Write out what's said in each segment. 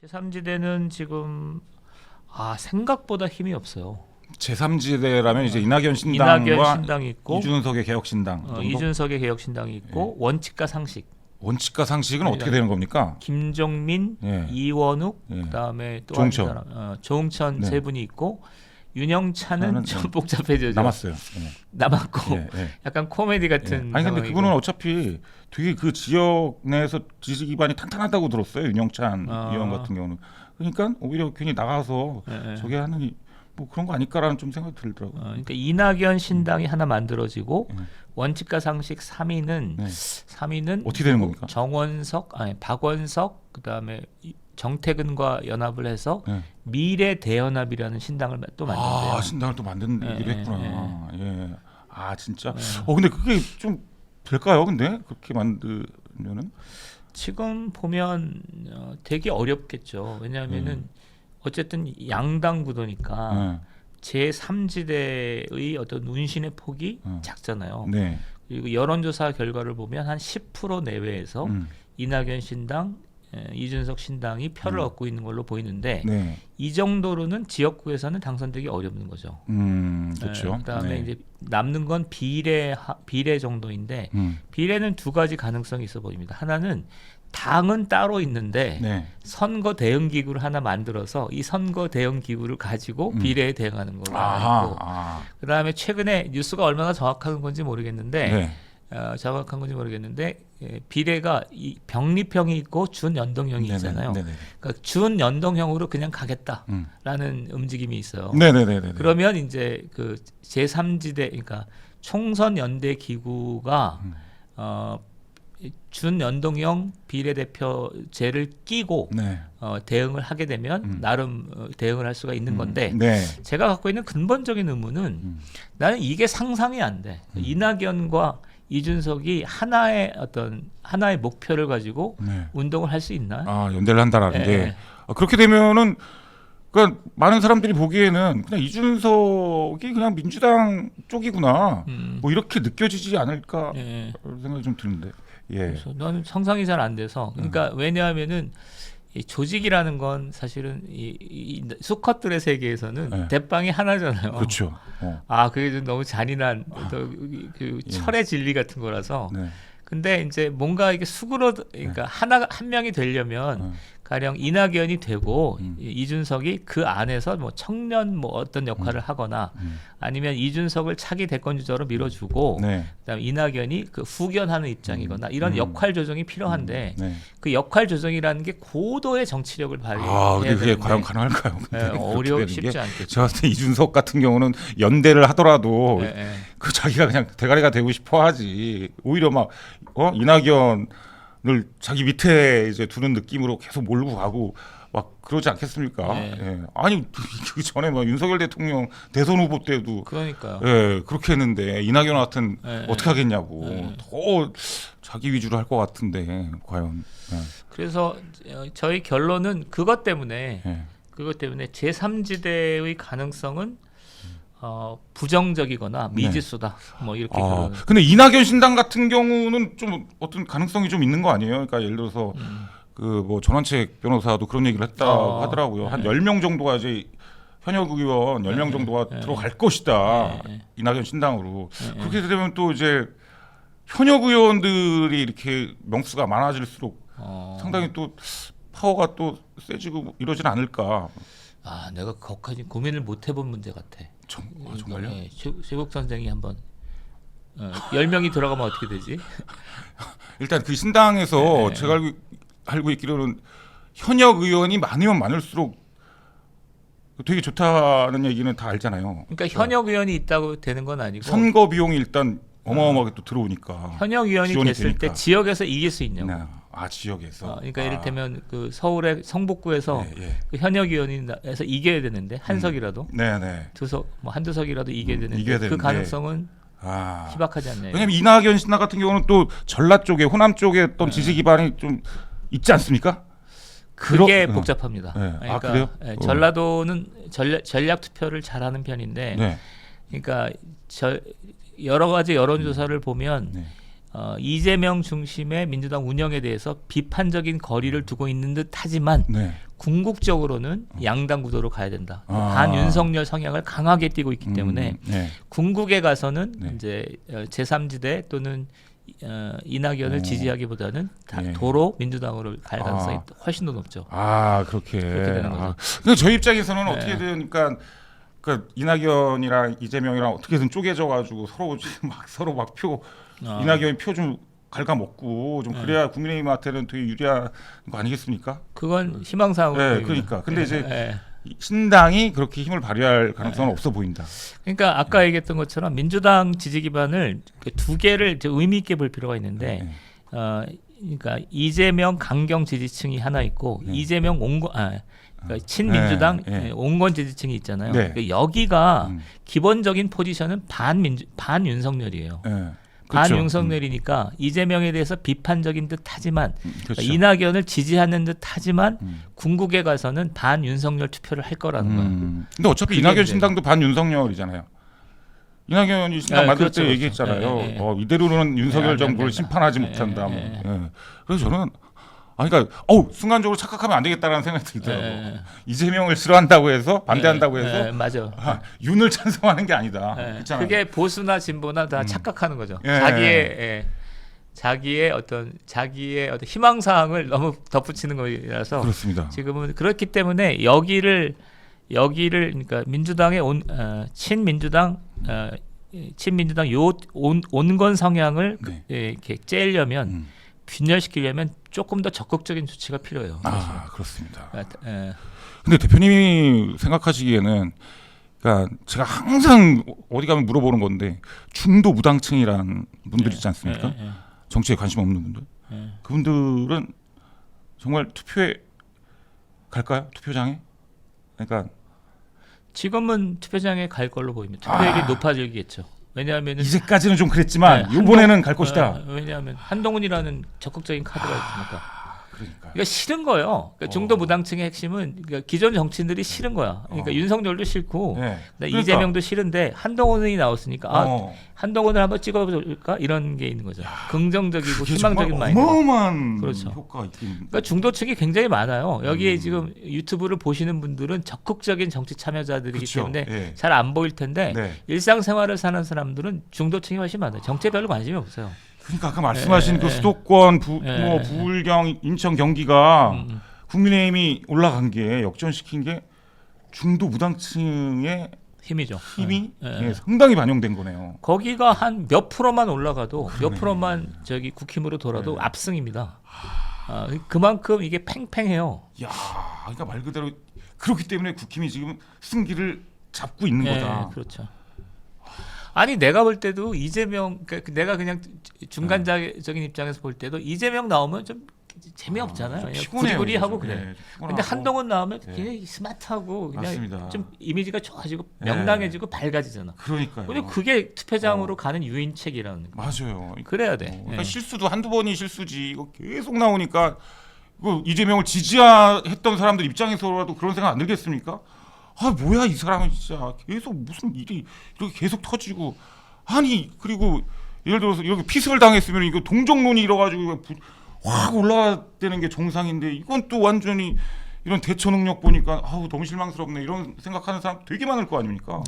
제3지대는 지금 생각보다 힘이 없어요. 제3지대라면 이제 이낙연 신당과 이낙연 신당이 있고 이준석의 개혁신당 정도? 이준석의 개혁신당이 있고 원칙과 상식. 원칙과 상식은 어떻게 되는 겁니까? 김종민, 예. 이원욱, 예. 그다음에 또 조응천. 한 사람, 조응천 네. 세 분이 있고 윤영찬은 저는, 좀 복잡해져요. 남았어요. 남았고 예, 예. 약간 코미디 예. 같은. 아니 근데 상황이고. 그분은 어차피 되게 그 지역 내에서 지지 기반이 탄탄하다고 들었어요. 윤영찬 의원 같은 경우는. 그러니까 오히려 괜히 나가서 예, 예. 저게 하는 뭐 그런 거 아닐까라는 좀 생각이 들더라고요. 그러니까 이낙연 신당이 하나 만들어지고 예. 원칙과 상식 3위는 네. 3위는 어떻게 되는 겁니까? 박원석 그다음에 정태근과 연합을 해서 예. 미래 대연합이라는 신당을 또 만든대요. 아 신당을 또 만들기로 예, 했구나. 예. 아 진짜. 근데 그게 좀 될까요? 근데 그렇게 만들면은 지금 보면 되게 어렵겠죠. 왜냐하면은 어쨌든 양당 구도니까 제3지대의 어떤 운신의 폭이 작잖아요. 네. 그리고 여론조사 결과를 보면 한 10% 내외에서 이낙연 신당, 이준석 신당이 표를 얻고 있는 걸로 보이는데 네. 이 정도로는 지역구에서는 당선되기 어렵는 거죠. 그렇죠. 그다음에 네. 이제 남는 건 비례 정도인데 비례는 두 가지 가능성이 있어 보입니다. 하나는 당은 따로 있는데 네. 선거 대응 기구를 하나 만들어서 이 선거 대응 기구를 가지고 비례에 대응하는 걸로 알고 그다음에 최근에 뉴스가 얼마나 정확한 건지 모르겠는데 네. 정확한 건지 모르겠는데 비례가 이 병립형이 있고 준연동형이 있잖아요. 네네. 그러니까 준연동형으로 그냥 가겠다라는 움직임이 있어요. 네네네. 그러면 이제 그 제3지대 그러니까 총선 연대 기구가 준연동형 비례대표제를 끼고 네. 대응을 하게 되면 나름 대응을 할 수가 있는 건데 네. 제가 갖고 있는 근본적인 의문은 나는 이게 상상이 안 돼. 이낙연과 이준석이 하나의 목표를 가지고 네. 운동을 할 수 있나? 연대를 한다라는 게 그렇게 되면은 그러니까 많은 사람들이 보기에는 그냥 이준석이 그냥 민주당 쪽이구나 뭐 이렇게 느껴지지 않을까 생각이 좀 드는데. 예. 그래서 나는 상상이 잘 안 돼서 그러니까 왜냐하면은 이 조직이라는 건 사실은 이 수컷들의 세계에서는 대빵이 하나잖아요. 그렇죠. 그게 좀 너무 잔인한 그 철의 진리 같은 거라서. 네. 근데 이제 뭔가 이게 그러니까 한 명이 되려면 가령 이낙연이 되고 이준석이 그 안에서 뭐 청년 뭐 어떤 역할을 하거나 아니면 이준석을 차기 대권 주자로 밀어주고 그다음에 이낙연이 그 후견하는 입장이거나 이런 역할 조정이 필요한데 그 역할 조정이라는 게 고도의 정치력을 발휘해야 근데 그게 되는데 과연 가능할까요? 쉽지 않겠죠. 제가 봤을 때 이준석 같은 경우는 연대를 하더라도 그 자기가 그냥 대가리가 되고 싶어 하지. 오히려 막 이낙연을 자기 밑에 이제 두는 느낌으로 계속 몰고 가고 막 그러지 않겠습니까? 아니 그 전에 막 윤석열 대통령 대선 후보 때도 그러니까요. 그렇게 했는데 이낙연 같은 어떻게 하겠냐고 더 자기 위주로 할 것 같은데 과연. 그래서 저희 결론은 그것 때문에 제3지대의 가능성은 부정적이거나 미지수다. 뭐 이렇게. 근데 이낙연 신당 같은 경우는 좀 어떤 가능성이 좀 있는 거 아니에요? 그러니까 예를 들어서 그 뭐 전원책 변호사도 그런 얘기를 했다고 하더라고요. 한 10명 정도가 이제 현역 의원 10명 정도가 들어갈 것이다. 이낙연 신당으로. 그렇게 되면 또 이제 현역 의원들이 이렇게 명수가 많아질수록 상당히 또 파워가 또 세지고 이러진 않을까. 내가 거기까지 고민을 못 해본 문제 같아. 정말요? 최국 선생이 한번 10명이 들어가면 어떻게 되지? 일단 그 신당에서 제가 알고 있기로는 현역 의원이 많으면 많을수록 되게 좋다는 얘기는 다 알잖아요. 그러니까 현역 의원이 있다고 되는 건 아니고 선거 비용이 일단 어마어마하게 또 들어오니까 현역 의원이 됐을 되니까. 때 지역에서 이길 수 있냐고. 지역에서. 그러니까 이를테면 그 서울의 성북구에서 그 현역 의원에서 이겨야 되는데 한 석이라도 두석 뭐 한두 석이라도 이겨야 되는데 그 가능성은 희박하지 않나요? 왜냐면 이낙연 신당 같은 경우는 또 전라 쪽에 호남 쪽에 어떤 지지 기반이 좀 있지 않습니까? 그게 복잡합니다. 그러니까 그래요? 전라도는 전략 투표를 잘하는 편인데, 그러니까 여러 가지 여론조사를 보면 이재명 중심의 민주당 운영에 대해서 비판적인 거리를 두고 있는 듯하지만 네. 궁극적으로는 양당 구도로 가야 된다. 아. 반윤석열 성향을 강하게 띠고 있기 때문에 네. 궁극에 가서는 네. 이제 제3지대 또는 이낙연을 지지하기보다는 네. 도로 민주당으로 갈 가능성이 훨씬 더 높죠. 그렇게. 되는 거죠. 근데 저희 입장에서는 네. 어떻게든 그러니까 이낙연이랑 이재명이랑 어떻게든 쪼개져 가지고 서로 막 표 이낙연이 표 좀 갉아먹고 좀 그래야 국민의힘한테는 되게 유리한 거 아니겠습니까? 그건 희망사항으로. 네, 그러니까. 근데 이제 네. 신당이 그렇게 힘을 발휘할 가능성은 없어 보인다. 그러니까 아까 얘기했던 것처럼 민주당 지지 기반을 두 개를 이제 의미 있게 볼 필요가 있는데, 그러니까 이재명 강경 지지층이 하나 있고 이재명 그러니까 친민주당 온건 지지층이 있잖아요. 네. 그러니까 여기가 기본적인 포지션은 반윤석열이에요. 그렇죠. 반윤석열이니까 이재명에 대해서 비판적인 듯하지만 그렇죠. 그러니까 이낙연을 지지하는 듯하지만 궁극에 가서는 반윤석열 투표를 할 거라는 거예요. 근데 어차피 이낙연 신당도 반윤석열이잖아요. 이낙연이 신당 만들 그렇죠, 때 얘기했잖아요. 이대로는 윤석열 정부를 심판하지 못한다. 그래서 저는 그러니까 순간적으로 착각하면 안 되겠다라는 생각이 들더라고요. 이재명을 싫어한다고 해서 반대한다고 해서 맞아. 윤을 찬성하는 게 아니다. 그렇잖아요. 그게 보수나 진보나 다 착각하는 거죠. 자기의 어떤 희망 사항을 너무 덧붙이는 거라서. 그렇습니다. 지금은 그렇기 때문에 여기를 그러니까 민주당의 친민주당 온건 성향을 이렇게 째려면 균열시키려면 조금 더 적극적인 조치가 필요해요. 그렇습니다. 예. 근데 대표님이 생각하시기에는 그러니까 제가 항상 어디 가면 물어보는 건데 중도 무당층이라는 분들 있지 않습니까? 정치에 관심 없는 분들. 그분들은 정말 투표에 갈까요? 투표장에? 그러니까 지금은 투표장에 갈 걸로 보입니다. 투표율이 높아지겠죠. 왜냐하면 이제까지는 좀 그랬지만 이번에는 갈 것이다. 왜냐하면 한동훈이라는 적극적인 카드가 있으니까. 그러니까. 그러니까 싫은 거예요. 그러니까 중도 무당층의 핵심은 그러니까 기존 정치인들이 싫은 거야. 그러니까 윤석열도 싫고 그러니까 이재명도 싫은데 한동훈이 나왔으니까 한동훈을 한번 찍어볼까 이런 게 있는 거죠. 긍정적이고 희망적인 마인드. 어마어마한 그렇죠. 효과가 있긴. 그러니까 중도층이 굉장히 많아요. 여기에 지금 유튜브를 보시는 분들은 적극적인 정치 참여자들이기 때문에 잘 안 보일 텐데 일상생활을 사는 사람들은 중도층이 훨씬 많아요. 정치에 별로 관심이 없어요. 그러니까 아까 말씀하신 그 수도권, 부울경, 인천, 경기가 국민의힘이 올라간 게 역전시킨 게 중도 무당층의 힘이죠. 힘이 상당히 반영된 거네요. 거기가 한 몇 프로만 올라가도 몇 프로만 국힘으로 돌아도 압승입니다. 그만큼 이게 팽팽해요. 그러니까 말 그대로 그렇기 때문에 국힘이 지금 승기를 잡고 있는 거다. 그렇죠. 아니 내가 볼 때도 이재명 그러니까 내가 그냥 중간적인 입장에서 볼 때도 이재명 나오면 좀 재미없잖아요. 구리구리하고 그래. 근데 한동훈 나오면 굉장히 스마트하고 그냥 맞습니다. 좀 이미지가 좋아지고 명랑해지고 밝아지잖아. 그러니까요. 근데 그게 투표장으로 가는 유인책이라는 거. 맞아요. 그래야 돼. 그러니까 실수도 한두 번이 실수지. 이거 계속 나오니까 이거 이재명을 지지했던 사람들 입장에서라도 그런 생각 안 들겠습니까? 뭐야 이 사람은 진짜 계속 무슨 일이 이렇게 계속 터지고 그리고 예를 들어서 이렇게 피습을 당했으면 이거 동정론이 일어가지고 확 올라가는 게 정상인데 이건 또 완전히 이런 대처 능력 보니까 너무 실망스럽네 이런 생각하는 사람 되게 많을 거 아닙니까?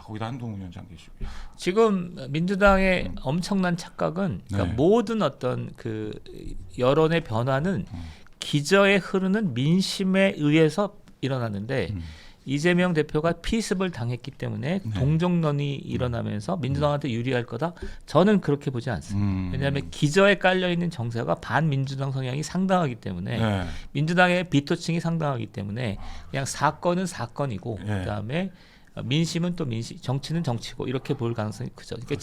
거기다 한동훈 위원장 계시고 지금 민주당의 엄청난 착각은 그러니까 모든 어떤 그 여론의 변화는 기저에 흐르는 민심에 의해서 일어났는데 이재명 대표가 피습을 당했기 때문에 동정론이 일어나면서 민주당한테 유리할 거다. 저는 그렇게 보지 않습니다. 왜냐하면 기저에 깔려 있는 정세가 반민주당 성향이 상당하기 때문에 민주당의 비토층이 상당하기 때문에 그냥 사건은 사건이고 그다음에 민심은 또 민심, 정치는 정치고 이렇게 볼 가능성이 크죠. 그러니까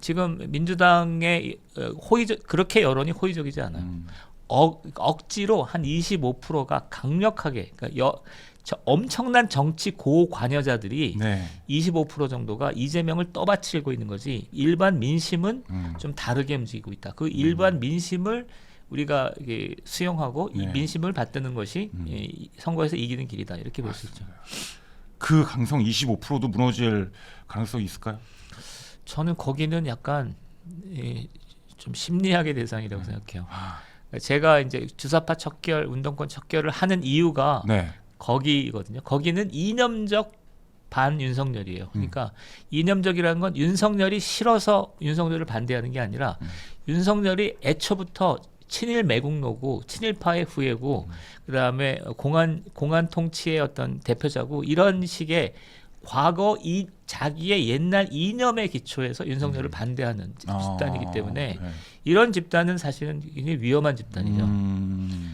지금 민주당의 그렇게 여론이 호의적이지 않아요. 억지로 한 25%가 강력하게 그러니까 엄청난 정치 고관여자들이 25% 정도가 이재명을 떠받치고 있는 거지 일반 민심은 좀 다르게 움직이고 있다. 그 일반 민심을 우리가 이게 수용하고 이 민심을 받드는 것이 선거에서 이기는 길이다. 이렇게 볼 수 있죠. 그 강성 25%도 무너질 가능성이 있을까요? 저는 거기는 약간 좀 심리학의 대상이라고 생각해요. 제가 이제 주사파 척결, 운동권 척결을 하는 이유가 네. 거기거든요. 거기는 이념적 반 윤석열이에요. 그러니까 이념적이라는 건 윤석열이 싫어서 윤석열을 반대하는 게 아니라 윤석열이 애초부터 친일 매국노고 친일파의 후예고 그다음에 공안 통치의 어떤 대표자고 이런 식의 과거 자기의 옛날 이념에 기초해서 윤석열을 반대하는 집단이기 때문에 네. 이런 집단은 사실은 굉장히 위험한 집단이죠.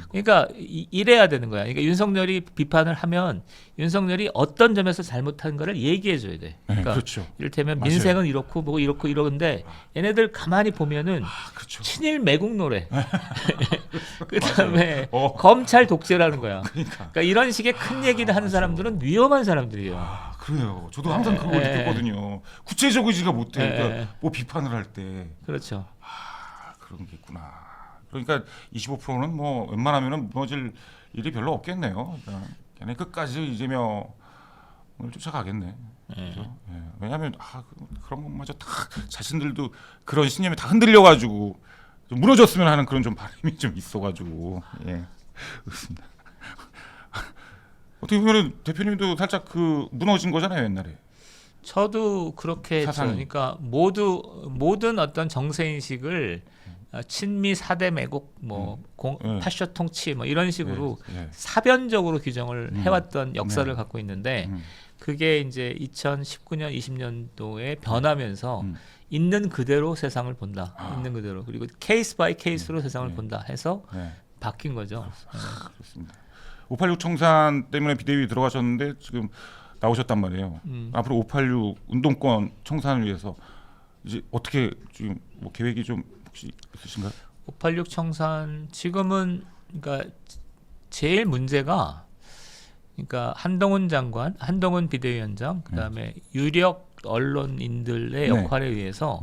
그러니까 이래야 되는 거야. 그러니까 윤석열이 비판을 하면 윤석열이 어떤 점에서 잘못한 거를 얘기해줘야 돼. 네, 그러니까 그렇죠. 이를테면 맞아요. 민생은 이렇고 뭐 이렇고 이러는데 얘네들 가만히 보면은 그렇죠. 친일 매국노래. 그다음에 어. 검찰 독재라는 거야. 그러니까. 그러니까 이런 식의 큰 얘기를 하는 사람들은 위험한 사람들이에요. 그래요. 저도 항상 그거 느꼈거든요. 구체적이지가 못해. 그러니까 뭐 비판을 할 때 그렇죠. 그런 게 있구나. 그러니까 25%는 뭐 웬만하면은 무너질 일이 별로 없겠네요. 그러니까 걔네 끝까지 이재명을 쫓아가겠네. 그렇죠? 예. 왜냐하면 그런 것마저 다 자신들도 그런 신념에 다 흔들려가지고 좀 무너졌으면 하는 그런 좀 바람이 좀 있어가지고 예. 그렇습니다. 어떻게 보면은 대표님도 살짝 그 무너진 거잖아요 옛날에. 저도 그렇게 했죠. 사상이. 그러니까 모든 어떤 정세 인식을 친미 4대 매국 뭐 파쇼 통치 뭐 이런 식으로 사변적으로 규정을 해왔던 역사를 갖고 있는데 그게 이제 2019년 20년도에 변하면서 있는 그대로 세상을 본다. 있는 그대로. 그리고 케이스 바이 케이스로 세상을 본다 해서 바뀐 거죠. 그렇습니다. 586 청산 때문에 비대위 들어가셨는데 지금 나오셨단 말이에요. 앞으로 586 운동권 청산을 위해서 이제 어떻게 지금 뭐 계획이 좀 혹시 있으신가요? 586 청산 지금은 그러니까 제일 문제가 그러니까 한동훈 장관, 한동훈 비대위원장, 그다음에 유력 언론인들의 역할에 의해서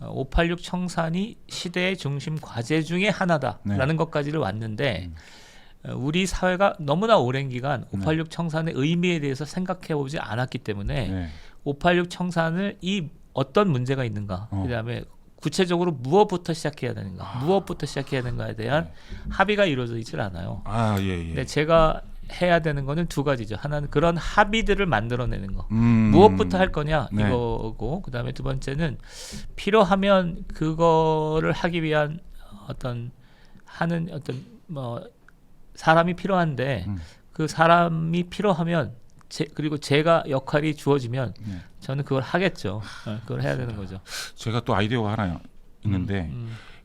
586 청산이 시대의 중심 과제 중에 하나다라는 것까지를 왔는데 우리 사회가 너무나 오랜 기간 586 청산의 의미에 대해서 생각해 보지 않았기 때문에 586 청산을 이 어떤 문제가 있는가, 그다음에 구체적으로 무엇부터 시작해야 되는가, 무엇부터 시작해야 되는가에 대한 합의가 이루어져 있질 않아요. 근데 제가 해야 되는 거는 두 가지죠. 하나는 그런 합의들을 만들어내는 거. 무엇부터 할 거냐 이거고, 그다음에 두 번째는 필요하면 그거를 하기 위한 어떤 뭐 사람이 필요한데 그 사람이 필요하면 그리고 제가 역할이 주어지면 저는 그걸 하겠죠. 그걸 해야 되는 거죠. 제가 또 아이디어가 하나 있는데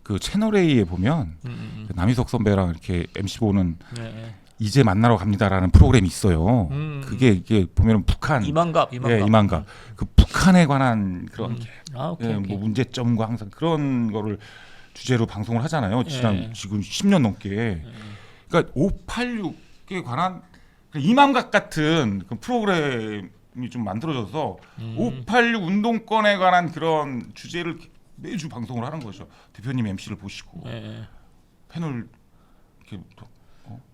그 채널 A에 보면 그 남희석 선배랑 이렇게 MC 보는 이제 만나러 갑니다라는 프로그램이 있어요. 그게 이게 보면은 북한 이만갑. 그 북한에 관한 그런 오케이. 뭐 문제점과 항상 그런 거를 주제로 방송을 하잖아요. 지금 10년 넘게. 그러니까 586에 관한 이만갑 같은 그 프로그램이 좀 만들어져서 586 운동권에 관한 그런 주제를 매주 방송을 하는 거죠. 대표님 MC를 보시고 패널 이렇게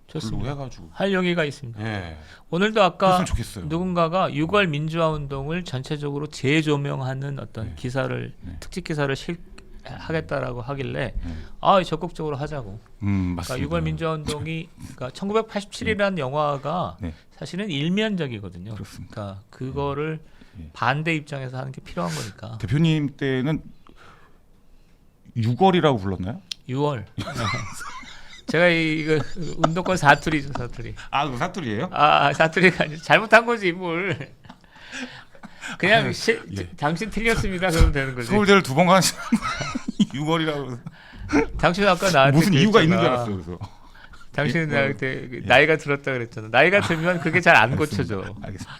불로 해가지고 할 용의가 있습니다. 오늘도 아까 그랬으면 좋겠어요. 누군가가 6월 민주화 운동을 전체적으로 재조명하는 어떤 기사를 특집 기사를 하겠다라고 하길래 적극적으로 하자고. 맞습니다. 그러니까 6월 민주화 운동이 그러니까 1987이라는 영화가 사실은 일면적이거든요. 그렇습니다. 그러니까 그거를 반대 입장에서 하는 게 필요한 거니까. 대표님 때는 6월이라고 불렀나요? 6월. 제가 이거 운동권 사투리죠, 사투리. 그 사투리예요? 사투리가 아니라 잘못한 거지 뭘. 그냥 당신 틀렸습니다. 그러면 되는 거지. 서울대를 2번 간 6월이라고. 당신 아까 나한테 무슨 이유가 있는 줄 알았어요. 그래서. 당신은 나한테 나이가 들었다 그랬잖아. 나이가 들면 그게 잘 안 고쳐져. 알겠습니다.